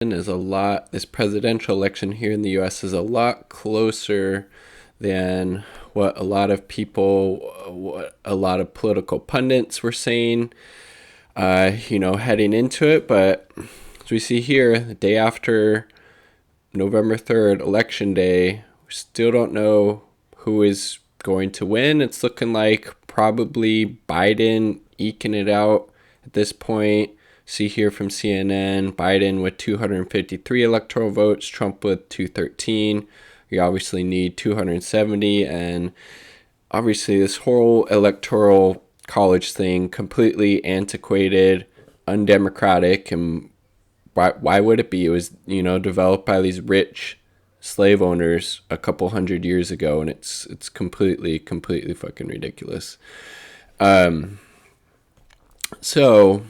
This presidential election here in the US is a lot closer than what a lot of political pundits were saying, heading into it. But as we see here, the day after November 3rd, election day, we still don't know who is going to win. It's looking like probably Biden eking it out at this point. See here from CNN, Biden with 253 electoral votes, Trump with 213. You obviously need 270, and obviously this whole electoral college thing, completely antiquated, undemocratic, and why would it be? It was, developed by these rich slave owners a couple hundred years ago, and it's completely fucking ridiculous. So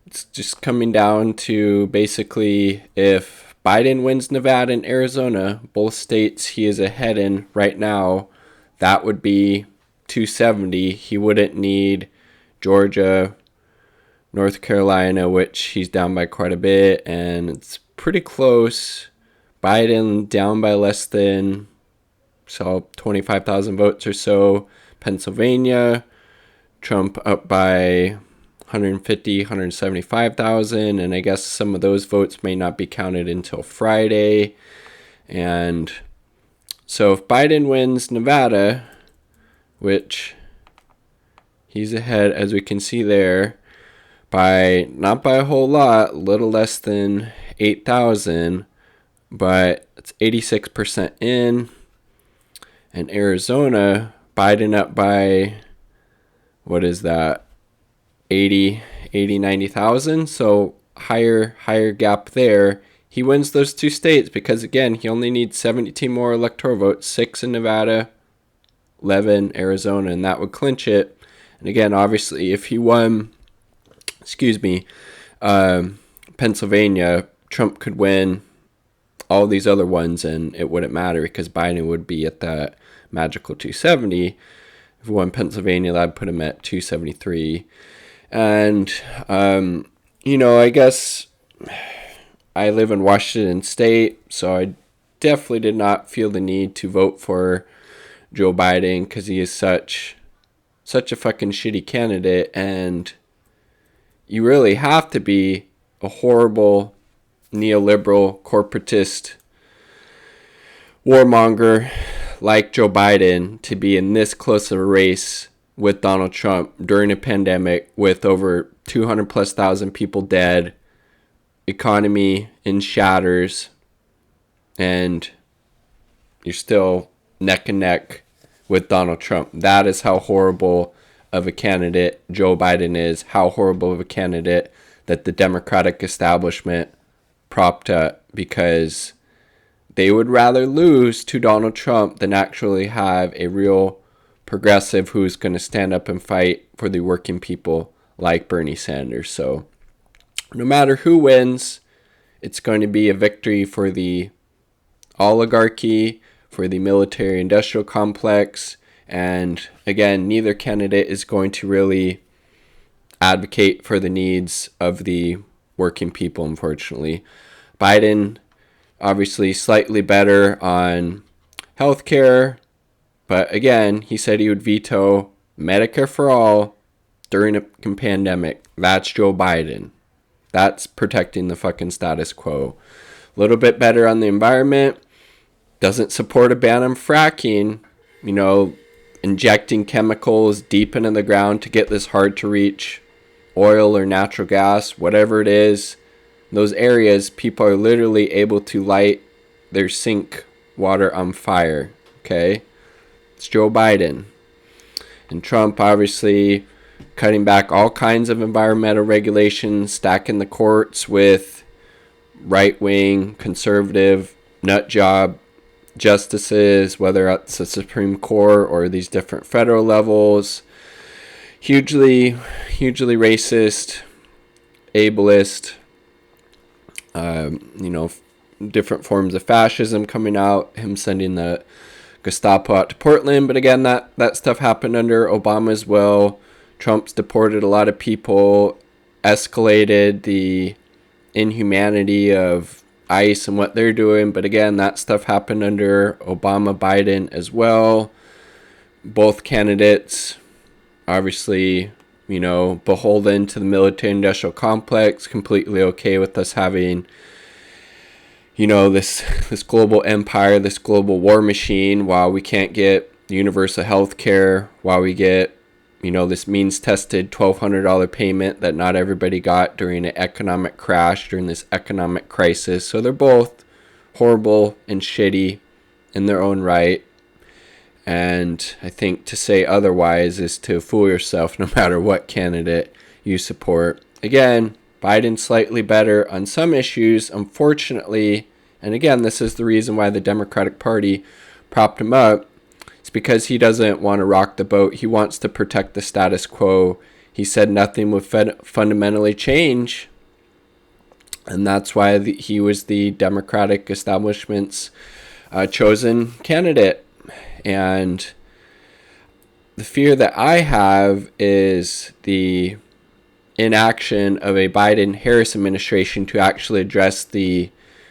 it's just coming down to basically if Biden wins Nevada and Arizona, both states he is ahead in right now, that would be 270. He wouldn't need Georgia, North Carolina, which he's down by quite a bit, and it's pretty close. Biden down by less than 25,000 votes or so. Pennsylvania, Trump up by 150, 175,000, and I guess some of those votes may not be counted until Friday. And so if Biden wins Nevada, which he's ahead, as we can see there, by not by a whole lot, little less than 8,000, but it's 86% in. And Arizona, Biden up by, what is that? 90,000. So higher gap there. He wins those two states because, again, he only needs 72 more electoral votes, 6 in Nevada, 11 Arizona, and that would clinch it. And again, obviously, if he won, Pennsylvania, Trump could win all these other ones and it wouldn't matter because Biden would be at that magical 270. If he won Pennsylvania, that would put him at 273. And, I guess I live in Washington State, so I definitely did not feel the need to vote for Joe Biden because he is such a fucking shitty candidate. And you really have to be a horrible neoliberal corporatist warmonger like Joe Biden to be in this close of a race with Donald Trump during a pandemic with over 200 plus thousand people dead, economy in shatters, and you're still neck and neck with Donald Trump. That is how horrible of a candidate Joe Biden is, how horrible of a candidate that the Democratic establishment propped up, because they would rather lose to Donald Trump than actually have a real progressive who's going to stand up and fight for the working people like Bernie Sanders. So no matter who wins, it's going to be a victory for the oligarchy, for the military industrial complex. And again, neither candidate is going to really advocate for the needs of the working people, unfortunately. Biden, obviously slightly better on healthcare, but again, he said he would veto Medicare for all during a pandemic. That's Joe Biden. That's protecting the fucking status quo. A little bit better on the environment. Doesn't support a ban on fracking. Injecting chemicals deep into the ground to get this hard to reach oil or natural gas, whatever it is. In those areas, people are literally able to light their sink water on fire. Okay? It's Joe Biden. And Trump, obviously, cutting back all kinds of environmental regulations, stacking the courts with right-wing, conservative, nut job justices, whether it's the Supreme Court or these different federal levels. Hugely racist, ableist, different forms of fascism coming out, him sending the Gestapo out to Portland. But again, that stuff happened under Obama as well. Trump's deported a lot of people, escalated the inhumanity of ICE and what they're doing. But again, that stuff happened under Obama, Biden as well. Both candidates, obviously, beholden to the military-industrial complex, completely okay with us having, this global empire, this global war machine, while we can't get universal health care, while we get, this means-tested $1,200 payment that not everybody got during an economic crash, during this economic crisis. So they're both horrible and shitty in their own right. And I think to say otherwise is to fool yourself no matter what candidate you support. Again, Biden's slightly better on some issues, unfortunately. And again, this is the reason why the Democratic Party propped him up. It's because he doesn't want to rock the boat. He wants to protect the status quo. He said nothing would fundamentally change. And that's why he was the Democratic establishment's chosen candidate. And the fear that I have is the inaction of a Biden-Harris administration to actually address the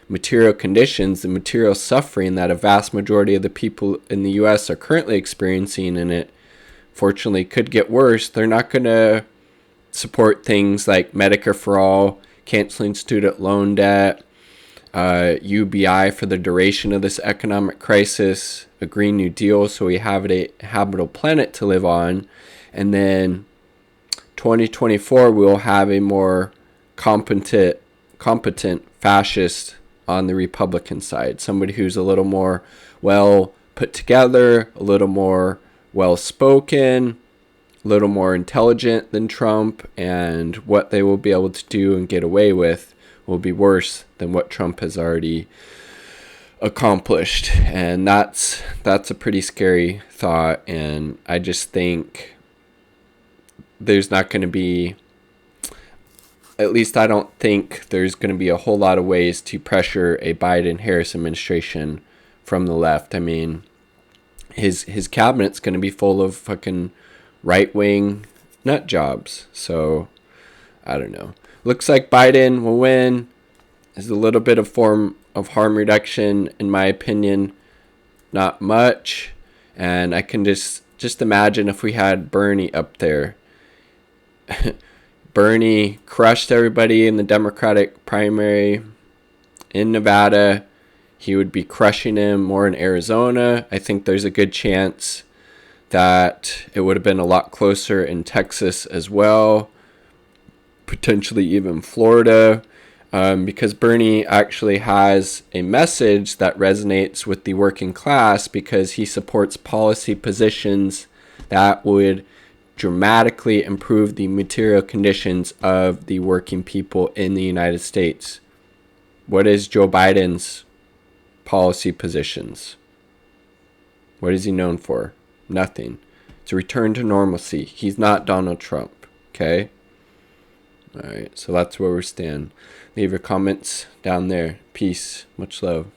material conditions, the material suffering that a vast majority of the people in the U.S. are currently experiencing, and it fortunately could get worse. They're not going to support things like Medicare for All, canceling student loan debt, UBI for the duration of this economic crisis, a Green New Deal so we have a habitable planet to live on, and then 2024 we'll have a more competent fascist on the Republican side, somebody who's a little more well put together, a little more well spoken, a little more intelligent than Trump, and what they will be able to do and get away with will be worse than what Trump has already accomplished. And that's a pretty scary thought, and I just think there's not going to be, at least I don't think there's going to be a whole lot of ways to pressure a Biden-Harris administration from the left. I mean, his cabinet's going to be full of fucking right-wing nut jobs. So, I don't know. Looks like Biden will win. There's a little bit of form of harm reduction, in my opinion. Not much. And I can just imagine if we had Bernie up there. Bernie crushed everybody in the Democratic primary in Nevada. He would be crushing him more in Arizona. I think there's a good chance that it would have been a lot closer in Texas as well. Potentially even Florida. Because Bernie actually has a message that resonates with the working class, because he supports policy positions that would dramatically improve the material conditions of the working people in the United States. What is Joe Biden's policy positions? What is he known for? Nothing. It's a return to normalcy. He's not Donald Trump, okay? All right, so that's where we stand. Leave your comments down there. Peace. Much love.